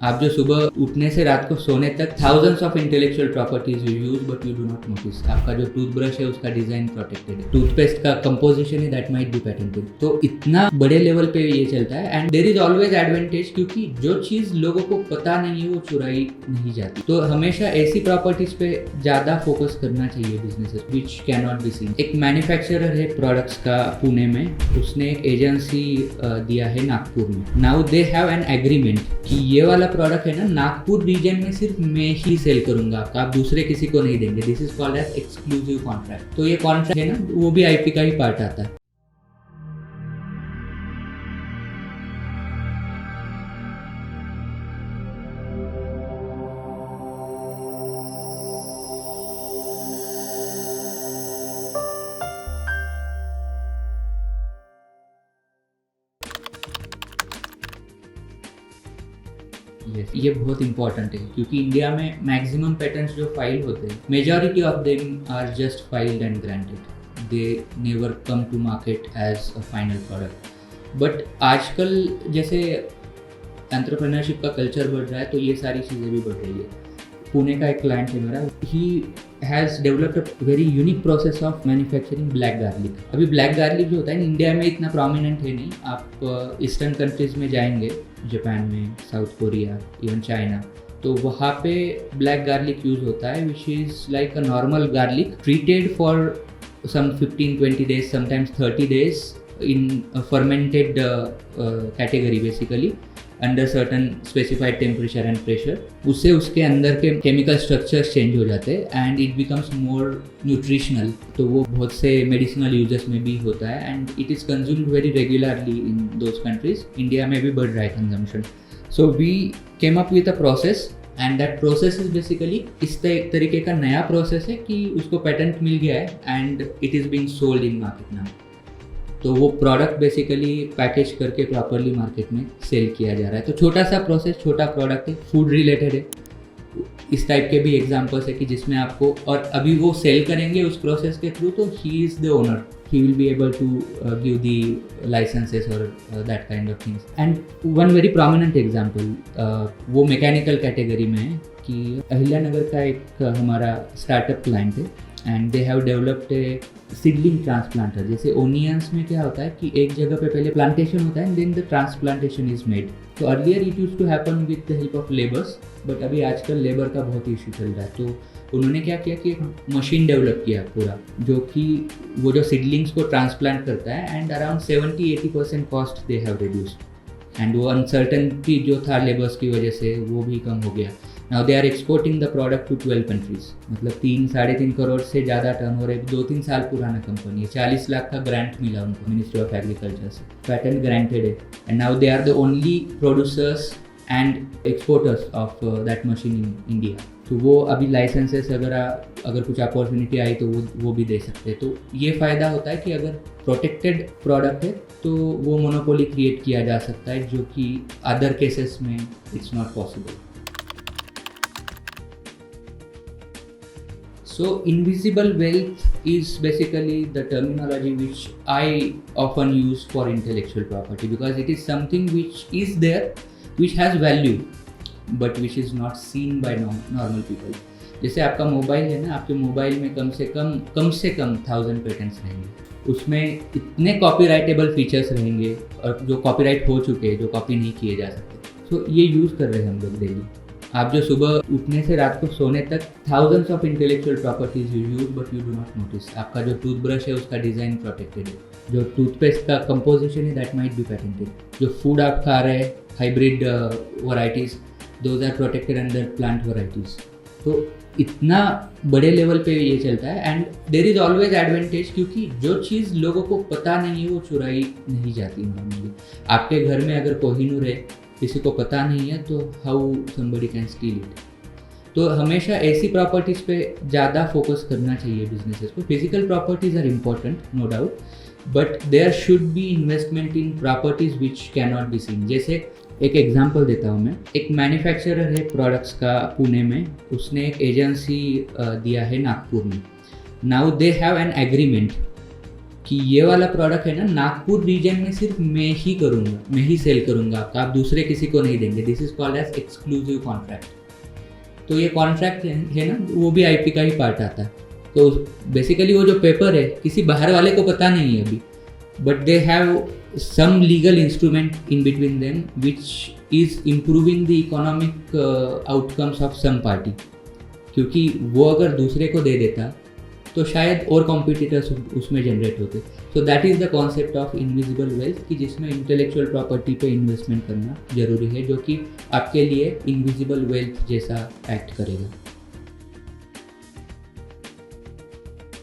आप जो सुबह उठने से रात को सोने तक thousands of intellectual properties you use but you do not notice. आपका जो टूथब्रश है उसका डिजाइन प्रोटेक्टेड है, टूथपेस्ट का कंपोजिशन है दैट माइट बी पेटेंटेड। तो इतना बड़े लेवल पे ये चलता है and there is always advantage, क्योंकि जो चीज लोगों को पता नहीं है वो चुराई नहीं जाती। तो हमेशा ऐसी प्रॉपर्टीज पे ज्यादा फोकस करना चाहिए businesses which can not be scene. एक मैन्युफैक्चरर है प्रोडक्ट्स का पुणे में, उसने एक एजेंसी दिया है नागपुर में। Now they have an agreement कि ये वाला प्रोडक्ट है ना नागपुर रीजन में सिर्फ मैं ही सेल करूंगा, आप दूसरे किसी को नहीं देंगे। This is called as exclusive contract. तो ये कॉन्ट्रैक्ट है ना वो भी आईपी का ही पार्ट आता है। ये बहुत इंपॉर्टेंट है क्योंकि इंडिया में मैक्सिमम पेटेंट्स जो फाइल होते हैं, majority of them are just filed and granted. They never come to market as a final product. But आजकल जैसे एंटरप्रेन्योरशिप का कल्चर बढ़ रहा है तो ये सारी चीज़ें भी बढ़ रही है। पुणे का एक क्लाइंट है मेरा, he has developed a very unique process of manufacturing black garlic. अभी ब्लैक गार्लिक जो होता है इंडिया में इतना प्रोमिनेंट है नहीं। आप ईस्टर्न कंट्रीज़ में जाएंगे, जापान में, साउथ कोरिया, इवन चाइना, तो वहाँ पे ब्लैक गार्लिक यूज़ होता है which is like a normal garlic treated for some 15-20 days, sometimes 30 days in a fermented category basically under certain specified temperature and pressure. उससे उसके अंदर के केमिकल स्ट्रक्चर्स चेंज हो जाते हैं and it becomes more nutritional. तो वो बहुत से मेडिसिनल यूजेस में भी होता है and it is consumed very regularly in those countries. India में भी बढ़ रहा है consumption. So we came up with a process and that process is basically इस तरीके का नया प्रोसेस है कि उसको पेटेंट मिल गया है and it is being sold in market now. तो वो प्रोडक्ट बेसिकली पैकेज करके प्रॉपरली मार्केट में सेल किया जा रहा है। तो छोटा सा प्रोसेस, छोटा प्रोडक्ट है, फूड रिलेटेड है। इस टाइप के भी एग्जांपल्स है कि जिसमें आपको, और अभी वो सेल करेंगे उस प्रोसेस के थ्रू, तो he is the owner, he will be able to give the licenses और that kind of things. And one very prominent example वो मैकेनिकल कैटेगरी में है कि अहिल्यानगर का एक हमारा स्टार्टअप क्लाइंट है and they have developed a seedling transplanter. जैसे ओनियंस में क्या होता है कि एक जगह पे पहले प्लांटेशन होता है and then the transplantation is made. तो earlier it used to happen with the help of labours, but अभी आजकल लेबर का बहुत इशू चल रहा है। तो उन्होंने क्या किया कि एक मशीन डेवलप किया पूरा, जो कि वो जो सीडलिंग्स को ट्रांसप्लांट करता है and around 70-80% cost they have reduced. And वो अनसर्टनिटी जो था लेबर्स की वजह से वो भी कम हो गया। Now they are exporting the product to 12 countries. मतलब 3-3.5 करोड़ से ज़्यादा टर्न हो रहे, 2-3 साल पुराना कंपनी है। 40 लाख का ग्रांट मिला उनको मिनिस्ट्री ऑफ एग्रीकल्चर से, पैटेंट ग्रांटेड है and now they are the only producers and exporters of that machine in India. तो वो अभी लाइसेंसेस अगर कुछ अपॉर्चुनिटी आई तो वो भी दे सकते हैं। तो ये फ़ायदा होता है कि अगर प्रोटेक्टेड प्रोडक्ट है तो वो मोनोपोली क्रिएट किया जा सकता है, जो कि अदर केसेस में it's not possible. So invisible wealth is basically the terminology which I often use for intellectual property, because it is something which is there, which has value, but which is not seen by normal people. जैसे आपका mobile है ना, आपके mobile में कम से कम 1000 patents रहेंगे, उसमें इतने कॉपीराइटेबल फीचर्स रहेंगे और जो कॉपीराइट हो चुके हैं, जो कॉपी नहीं किए जा सकते। तो ये यूज़ कर रहे हैं हम लोग डेली। आप जो सुबह उठने से रात को सोने तक thousands of intellectual properties you use but you do not notice. आपका जो टूथब्रश है उसका डिज़ाइन प्रोटेक्टेड है, जो टूथपेस्ट का कंपोजिशन है दैट माइट बी पेटेंटेड, जो फूड आप खा रहे हैं hybrid varieties, those are protected under plant varieties. तो इतना बड़े लेवल पे ये चलता है and there is always advantage, क्योंकि जो चीज़ लोगों को पता नहीं है वो चुराई नहीं जाती नॉर्मली। आपके घर में अगर कोहिनूर है, किसी को पता नहीं है, तो how somebody can still it. तो हमेशा ऐसी प्रॉपर्टीज़ पे ज़्यादा फोकस करना चाहिए बिजनेसेस को। Physical properties are important, no doubt, but there should be investment in properties which can not be seen. जैसे एक एग्जांपल देता हूँ मैं, एक मैन्युफैक्चरर है प्रोडक्ट्स का पुणे में, उसने एक एजेंसी दिया है नागपुर में। Now they have an agreement कि ये वाला प्रोडक्ट है ना, नागपुर रीजन में सिर्फ मैं ही करूँगा, मैं ही सेल करूँगा आपका, आप दूसरे किसी को नहीं देंगे। This is called as exclusive contract. तो ये कॉन्ट्रैक्ट है ना, वो भी आईपी का ही पार्ट आता है। तो बेसिकली वो जो पेपर है किसी बाहर वाले को पता नहीं है अभी, but they have some legal instrument in between them which is improving the economic outcomes of some party. क्योंकि वो अगर दूसरे को दे देता तो शायद और कॉम्पिटिटर्स उसमें जनरेट होते। So that is the concept of invisible wealth, कि जिसमें इंटेलेक्चुअल प्रॉपर्टी पे इन्वेस्टमेंट करना जरूरी है, जो कि आपके लिए इनविजिबल वेल्थ जैसा एक्ट करेगा।